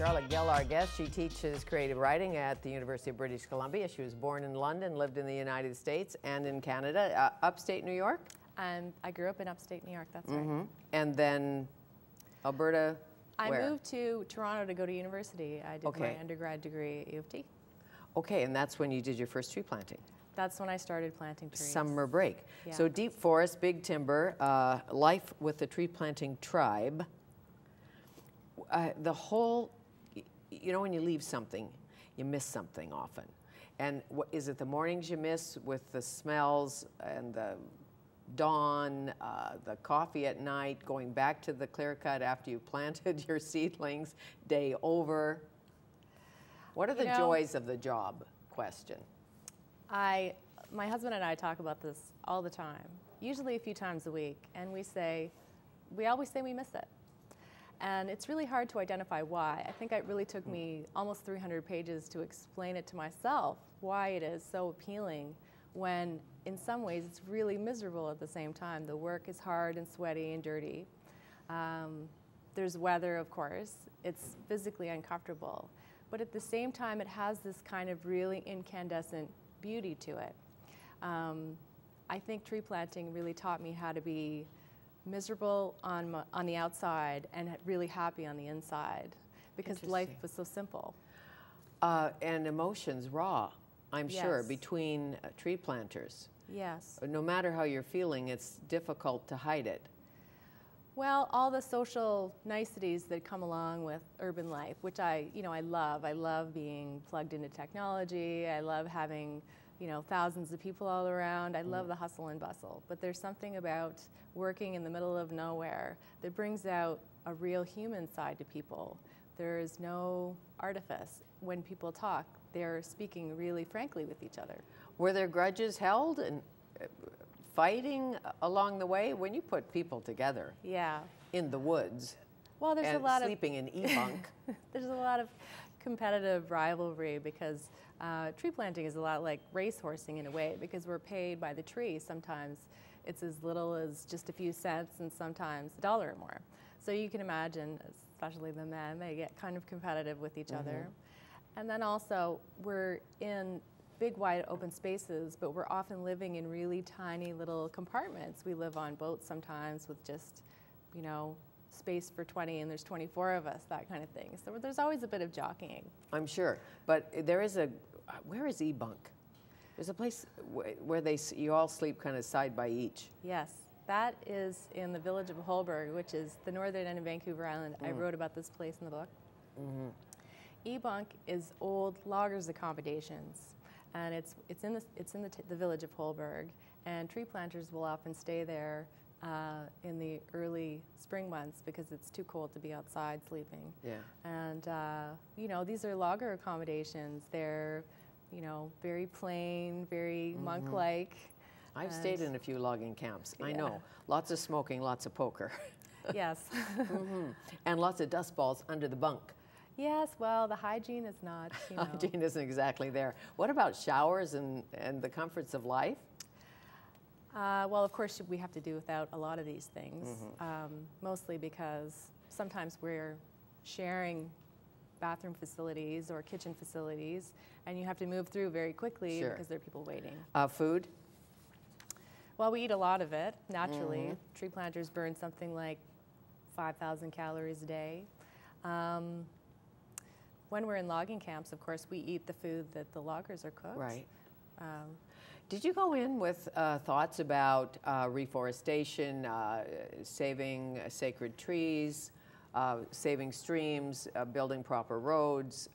Charlotte Gill, our guest. She teaches creative writing at the University of British Columbia. She was born in London, lived in the United States and in Canada. Upstate New York? I grew up in upstate New York, that's right. And then Alberta, where? I moved to Toronto to go to university. I did my undergrad degree at U of T. Okay, and that's when you did your first tree planting? That's when I started planting trees. Summer break. Yeah. So deep forest, big timber, life with the tree planting tribe. The whole, you know, when you leave something, you miss something often. And is it the mornings you miss with the smells and the dawn, the coffee at night, going back to the clear cut after you planted your seedlings, day over? What are the joys of the job? Question. My husband and I talk about this all the time, usually a few times a week, and we always say we miss it. And it's really hard to identify why. I think it really took me almost 300 pages to explain it to myself, why it is so appealing when in some ways it's really miserable at the same time. The work is hard and sweaty and dirty. There's weather, of course. It's physically uncomfortable. But at the same time, it has this kind of really incandescent beauty to it. I think tree planting really taught me how to be miserable on the outside and really happy on the inside, because life was so simple. And emotions raw, I'm sure, between tree planters. Yes. No matter how you're feeling, it's difficult to hide it. Well, all the social niceties that come along with urban life, which I love. I love being plugged into technology. I love having, thousands of people all around. I love the hustle and bustle. But there's something about working in the middle of nowhere that brings out a real human side to people. There is no artifice. When people talk, they're speaking really frankly with each other. Were there grudges held and fighting along the way when you put people together? Yeah. In the woods. Well, there's and a lot sleeping in e-bunk. There's a lot of competitive rivalry because tree planting is a lot like racehorsing in a way, because we're paid by the tree. Sometimes it's as little as just a few cents, and sometimes $1 or more. So you can imagine, especially the men, they get kind of competitive with each other. And then also we're in big wide open spaces, but we're often living in really tiny little compartments. We live on boats sometimes with just, space for 20 and there's 24 of us, that kind of thing. So there's always a bit of jockeying. I'm sure, but there is where is e-bunk? There's a place where you all sleep kind of side by each. Yes, that is in the village of Holberg, which is the northern end of Vancouver Island. I wrote about this place in the book. E-bunk is old loggers' accommodations, and it's in the village of Holberg, and tree planters will often stay there in the early spring months because it's too cold to be outside sleeping. Yeah. And these are logger accommodations. They're very plain, very monk-like. I've stayed in a few logging camps. I know. Lots of smoking, lots of poker. Yes. And lots of dust balls under the bunk. Yes, well, the hygiene is not, Hygiene isn't exactly there. What about showers and the comforts of life? Well, of course, we have to do without a lot of these things, mostly because sometimes we're sharing bathroom facilities or kitchen facilities, and you have to move through very quickly because there are people waiting. Food? Well, we eat a lot of it, naturally. Tree planters burn something like 5,000 calories a day. When we're in logging camps, of course, we eat the food that the loggers are cooked. Right. Did you go in with thoughts about reforestation, saving sacred trees, saving streams, building proper roads,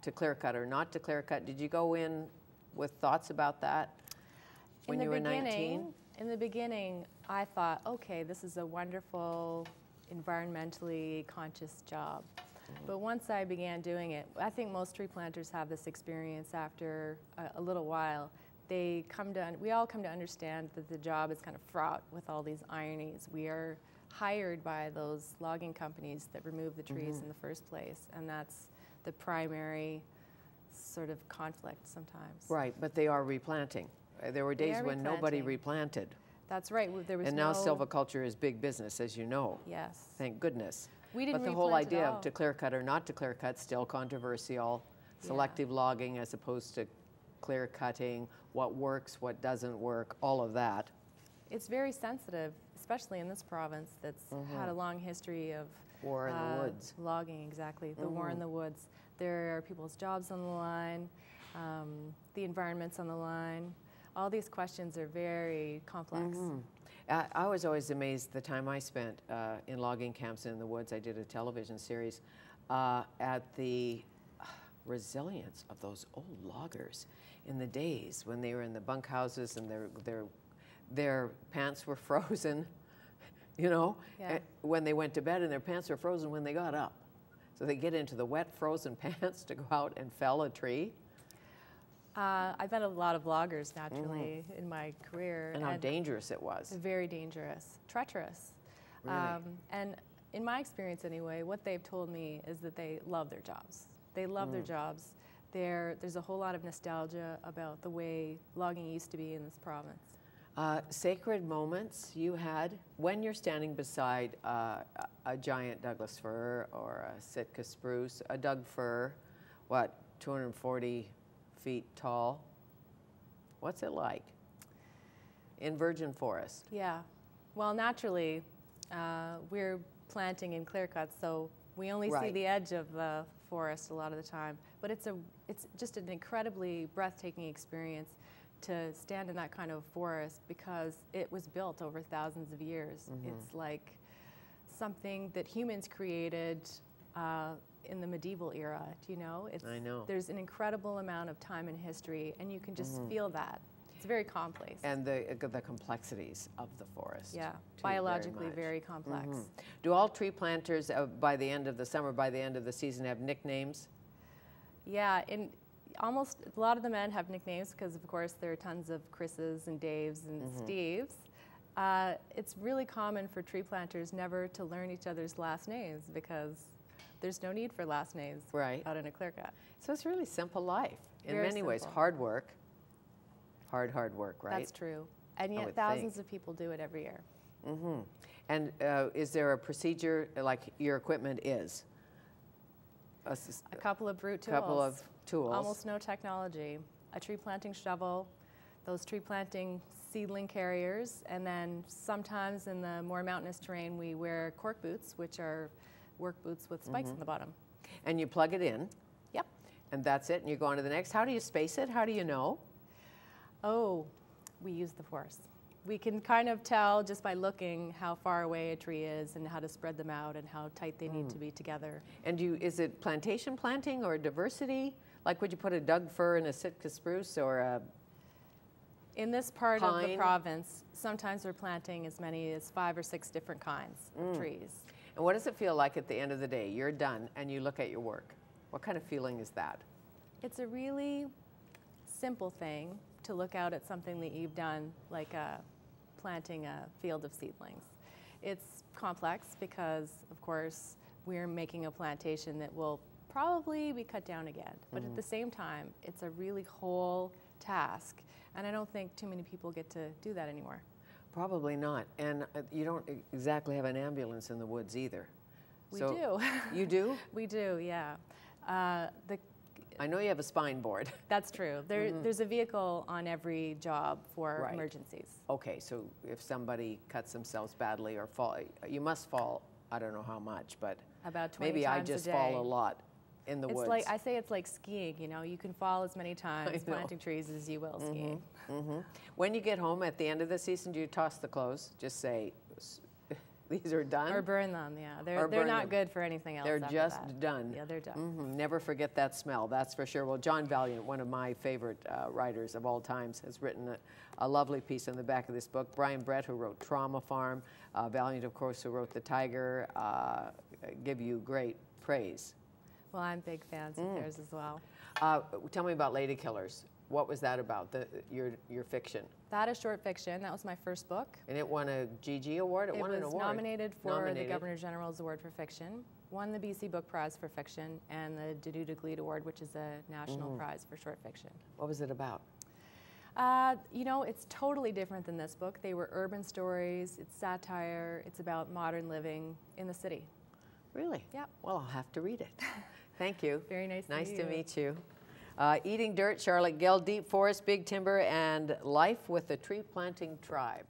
to clear cut or not to clear cut? Did you go in with thoughts about that when you were 19? In the beginning, I thought, okay, this is a wonderful, environmentally conscious job. But once I began doing it, I think most tree planters have this experience after a little while. We all come to understand that the job is kind of fraught with all these ironies. We are hired by those logging companies that remove the trees in the first place, and that's the primary sort of conflict sometimes. Right, but they are replanting. There were days when nobody replanted. That's right. There was and now silviculture is big business, as you know. Yes. Thank goodness. We didn't But the whole replant at idea all. of to clear cut or not to clear cut, still controversial. Selective logging as opposed to clear cutting, what works, what doesn't work, all of that. It's very sensitive, especially in this province that's had a long history of War in the woods. logging, exactly. The war in the woods. There are people's jobs on the line, the environment's on the line. All these questions are very complex. I was always amazed the time I spent in logging camps in the woods. I did a television series at the resilience of those old loggers in the days when they were in the bunkhouses and their pants were frozen, you know, when they went to bed, and their pants were frozen when they got up. So they get into the wet, frozen pants to go out and fell a tree. I've met a lot of loggers naturally in my career. And how dangerous it was. Very dangerous, treacherous. Really? And in my experience anyway, what they've told me is that they love their jobs. They love their jobs. There's a whole lot of nostalgia about the way logging used to be in this province. Sacred moments you had when you're standing beside a giant Douglas fir or a Sitka spruce, a Doug fir, what, 240 feet tall? What's it like in virgin forest? Yeah, well, naturally, we're planting in clear cuts, so we only see the edge of the forest a lot of the time. But it's just an incredibly breathtaking experience to stand in that kind of forest because it was built over thousands of years. It's like something that humans created in the medieval era, do you know? I know. There's an incredible amount of time and history, and you can just feel that. It's very complex. And the complexities of the forest. Yeah, too, biologically very complex. Do all tree planters by the end of the summer, by the end of the season, have nicknames? Yeah, almost a lot of the men have nicknames because, of course, there are tons of Chris's and Daves and Steves. It's really common for tree planters never to learn each other's last names because there's no need for last names out in a clear cut. So it's really simple life in Very many ways. simple. Hard work. Hard work, right? That's true. And I yet would thousands think. of people do it every year. And is there a procedure, like your equipment is? A couple of brute tools. Couple of tools. Almost no technology. A tree planting shovel, those tree planting seedling carriers, and then sometimes in the more mountainous terrain we wear cork boots, which are work boots with spikes on the bottom. And you plug it in. Yep. And that's it, and you go on to the next. How do you space it? How do you know? Oh, we use the force. We can kind of tell just by looking how far away a tree is and how to spread them out and how tight they need to be together. And is it plantation planting or diversity? Like would you put a Doug fir and a Sitka spruce or a In this part of the pine? province, sometimes we're planting as many as 5 or 6 different kinds of trees. And what does it feel like at the end of the day? You're done and you look at your work. What kind of feeling is that? It's a really simple thing to look out at something that you've done, like planting a field of seedlings. It's complex because, of course, we're making a plantation that will probably be cut down again. But at the same time, it's a really whole task. And I don't think too many people get to do that anymore. Probably not. And you don't exactly have an ambulance in the woods either. We do. You do? We do, yeah. I know you have a spine board. That's true. There's a vehicle on every job for emergencies. Okay, so if somebody cuts themselves badly or fall, you must fall, I don't know how much, but About 20 maybe times I just a day. fall a lot in the It's woods. like, I say it's like skiing, you know, you can fall as many times know. planting trees as you will skiing. When you get home at the end of the season, do you toss the clothes? Just say, these are done? Or burn them, yeah. Or They're burn not them. good for anything else. They're after just that. done. Yeah, they're done. Never forget that smell, that's for sure. Well, John Valiant, one of my favorite writers of all times, has written a lovely piece on the back of this book. Brian Brett, who wrote Trauma Farm, Valiant, of course, who wrote The Tiger, give you great praise. Well, I'm big fans of theirs as well. Tell me about Lady Killers. What was that about, your fiction? That is short fiction. That was my first book. And it won a GG award? It won an award. It was nominated for the Governor General's Award for Fiction, won the BC Book Prize for Fiction, and the Deduda Gleed Award, which is a national prize for short fiction. What was it about? You know, it's totally different than this book. They were urban stories, it's satire, it's about modern living in the city. Really? Yep. Well, I'll have to read it. Thank you. Very nice to meet you. Eating Dirt, Charlotte Gill, Deep Forest, Big Timber, and Life with the Tree Planting Tribe.